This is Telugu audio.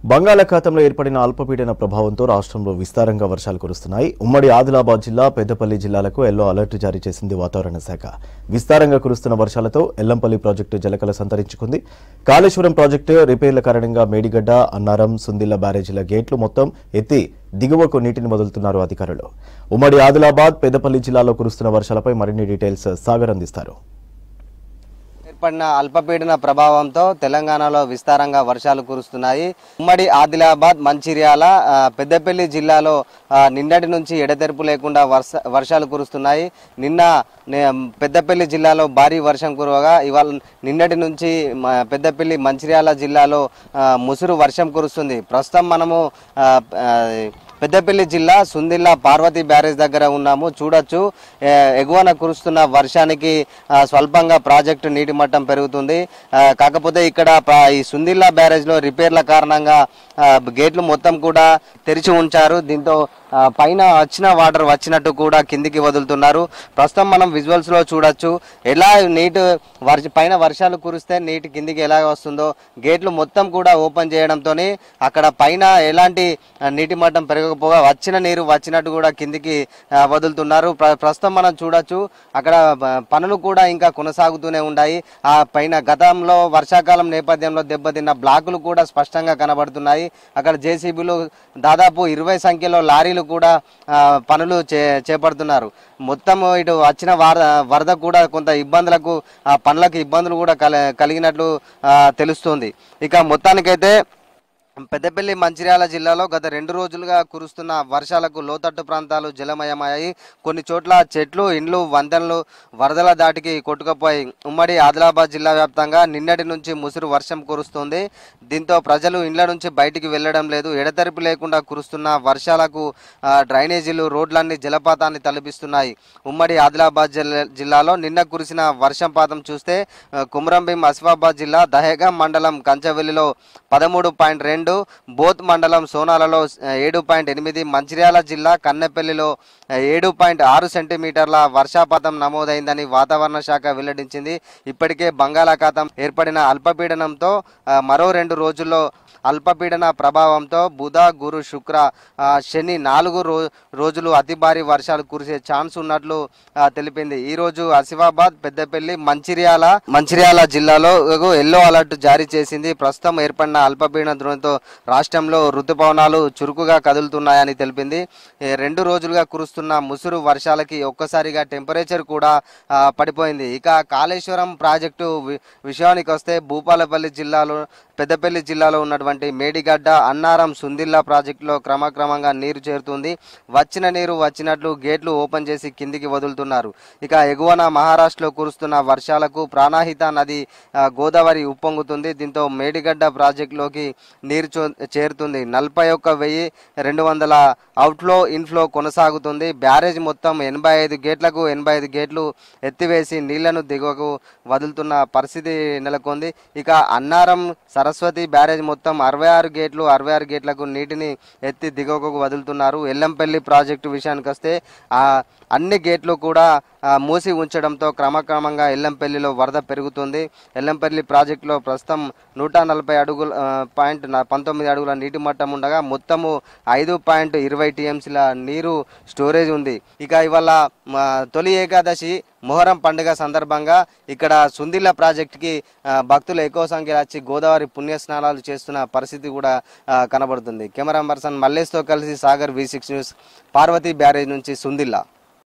బంగాళాఖాతంలో ఏర్పడిన అల్పపీడన ప్రభావంతో రాష్ట్రంలో విస్తారంగా వర్షాలు కురుస్తున్నాయి. ఉమ్మడి ఆదిలాబాద్ జిల్లా, పెద్దపల్లి జిల్లాలకు ఎల్లో అలర్ట్ జారీ చేసింది వాతావరణ శాఖ. విస్తారంగా కురుస్తున్న వర్షాలతో ఎల్లంపల్లి ప్రాజెక్టు జలకల సంతరించుకుంది. కాళేశ్వరం ప్రాజెక్టు రిపేర్ల కారణంగా మేడిగడ్డ, అన్నారం, సుందిళ్ల బ్యారేజీల గేట్లు మొత్తం ఎత్తి దిగువకు నీటిని వదులుతున్నారు అధికారులు. ఉమ్మడి ఆదిలాబాద్, పెద్దపల్లి జిల్లాలో కురుస్తున్న వర్షాలపై మరిన్ని డీటెయిల్స్ సాగర్ అందిస్తారు. ఏర్పడిన అల్పపీడన ప్రభావంతో తెలంగాణలో విస్తారంగా వర్షాలు కురుస్తున్నాయి. ఉమ్మడి ఆదిలాబాద్, మంచిర్యాల, పెద్దపల్లి జిల్లాలో నిన్నటి నుంచి ఎడతెరిపి లేకుండా వర్షాలు కురుస్తున్నాయి. నిన్న పెద్దపల్లి జిల్లాలో భారీ వర్షం కురవగా ఇవాళ నిన్నటి నుంచి పెద్దపల్లి, మంచిర్యాల జిల్లాలో ముసురు వర్షం కురుస్తుంది. ప్రస్తుతం మనము పెద్దపల్లి జిల్లా సుందిళ్ల పార్వతి బ్యారేజ్ దగ్గర ఉన్నాము. చూడొచ్చు, ఎగువన కురుస్తున్న వర్షానికి స్వల్పంగా ప్రాజెక్టు నీటి మట్టం పెరుగుతుంది. కాకపోతే ఇక్కడ ఈ సుందిళ్ల బ్యారేజ్ లో రిపేర్ల కారణంగా గేట్లు మొత్తం కూడా తెరిచి ఉంచారు. దీంతో పైన వచ్చిన వాటర్ వచ్చినట్టు కూడా కిందికి వదులుతున్నారు. ప్రస్తుతం మనం విజువల్స్ లో చూడొచ్చు ఎలా పైన వర్షాలు కురిస్తే నీటి కిందికి ఎలా వస్తుందో. గేట్లు మొత్తం కూడా ఓపెన్ చేయడంతో అక్కడ పైన ఎలాంటి నీటి మట్టం పెరగకపోగా వచ్చిన నీరు వచ్చినట్టు కూడా కిందికి వదులుతున్నారు. ప్రస్తుతం మనం చూడొచ్చు అక్కడ పనులు కూడా ఇంకా కొనసాగుతూనే ఉన్నాయి. ఆ పైన గతంలో వర్షాకాలం నేపథ్యంలో దెబ్బతిన్న బ్లాకులు కూడా స్పష్టంగా కనబడుతున్నాయి. అక్కడ జేసీబీలు దాదాపు 20 సంఖ్యలో లారీలు కూడా పనులు చేపడుతున్నారు. మొత్తం ఇటు వచ్చిన వరద కూడా కొంత ఇబ్బందులకు, పనులకు ఇబ్బందులు కూడా కలిగినట్లు తెలుస్తుంది. ఇక మొత్తానికైతే పెద్దపల్లి, మంచిర్యాల జిల్లాలో గత 2 రోజులుగా కురుస్తున్న వర్షాలకు లోతట్టు ప్రాంతాలు జలమయమయ్యాయి. కొన్ని చోట్ల చెట్లు, ఇండ్లు, వంతెనలు వరదల దాటికి కొట్టుకుపోయాయి. ఉమ్మడి ఆదిలాబాద్ జిల్లా వ్యాప్తంగా నిన్నటి నుంచి ముసురు వర్షం కురుస్తుంది. దీంతో ప్రజలు ఇండ్ల నుంచి బయటికి వెళ్లడం లేదు. ఎడతెరిపి లేకుండా కురుస్తున్న వర్షాలకు డ్రైనేజీలు, రోడ్లన్నీ జలపాతాన్ని తలపిస్తున్నాయి. ఉమ్మడి ఆదిలాబాద్ జిల్లాలో నిన్న కురిసిన వర్షపాతం చూస్తే కుమ్రంభీం, ఆసిఫాబాద్ జిల్లా దహేగాం మండలం కంచవెల్లిలో 13.2, బోత్ మండలం సోనాలలో 7.8, మంచిర్యాల జిల్లా కన్నెపల్లిలో 7.6 సెంటీమీటర్ల వర్షపాతం నమోదైందని వాతావరణ శాఖ వెల్లడించింది. ఇప్పటికే బంగాళాఖాతం ఏర్పడిన అల్పపీడనంతో మరో 2 రోజుల్లో అల్పపీడన ప్రభావంతో బుధ, గురు, శుక్ర, శని 4 రోజులు అతి భారీ వర్షాలు కురిసే ఛాన్స్ ఉన్నట్లు తెలిపింది. ఈ రోజు ఆసిఫాబాద్, పెద్దపల్లి, మంచిర్యాల జిల్లాలో ఎల్లో అలర్ట్ జారీ చేసింది. ప్రస్తుతం ఏర్పడిన అల్పపీడన ద్రోణితో రాష్ట్రంలో ఋతుపవనాలు చురుకుగా కదులుతున్నాయని తెలిపింది. 2 రోజులుగా కురుస్తున్న ముసురు వర్షాలకి ఒక్కసారిగా టెంపరేచర్ కూడా పడిపోయింది. ఇక కాళేశ్వరం ప్రాజెక్టు విషయానికి వస్తే భూపాలపల్లి జిల్లాలో, పెద్దపల్లి జిల్లాలో ఉన్నటువంటి మేడిగడ్డ, అన్నారం, సుందిళ్ల ప్రాజెక్టులో క్రమక్రమంగా నీరు చేరుతుంది. వచ్చిన నీరు వచ్చినట్లు గేట్లు ఓపెన్ చేసి కిందికి వదులుతున్నారు. ఇక ఎగువన మహారాష్ట్రలో కురుస్తున్న వర్షాలకు ప్రాణహిత నది గోదావరి ఉప్పొంగుతుంది. దీంతో మేడిగడ్డ ప్రాజెక్టులోకి నీరు చేరుతుంది. 41,200 అవుట్ఫ్లో, ఇన్ఫ్లో కొనసాగుతుంది. బ్యారేజ్ మొత్తం 85 గేట్లు ఎత్తివేసి నీళ్లను దిగువకు వదులుతున్న పరిస్థితి నెలకొంది. ఇక అన్నారం, సరస్వతి బ్యారేజ్ మొత్తం 66 గేట్లకు నీటిని ఎత్తి దిగువకు వదులుతున్నారు. ఎల్లంపల్లి ప్రాజెక్టు విషయానికి వస్తే అన్ని గేట్లు కూడా మూసి ఉంచడంతో క్రమక్రమంగా ఎల్లంపల్లిలో వరద పెరుగుతుంది. ఎల్లంపల్లి ప్రాజెక్టులో ప్రస్తుతం 140.19 అడుగుల నీటి మట్టం ఉండగా మొత్తము 5.20 టీఎంసీల నీరు స్టోరేజ్ ఉంది. ఇక ఇవాళ తొలి ఏకాదశి మొహరం పండుగ సందర్భంగా ఇక్కడ సుందిళ్ల ప్రాజెక్టుకి భక్తులు ఎక్కువ సంఖ్యలో వచ్చి గోదావరి పుణ్యస్నానాలు చేస్తున్న పరిస్థితి కూడా కనబడుతుంది. కెమెరా పర్సన్ మల్లేష్తో కలిసి Sagar, V6 news, Parvati barrage నుంచి సుందిళ్ల.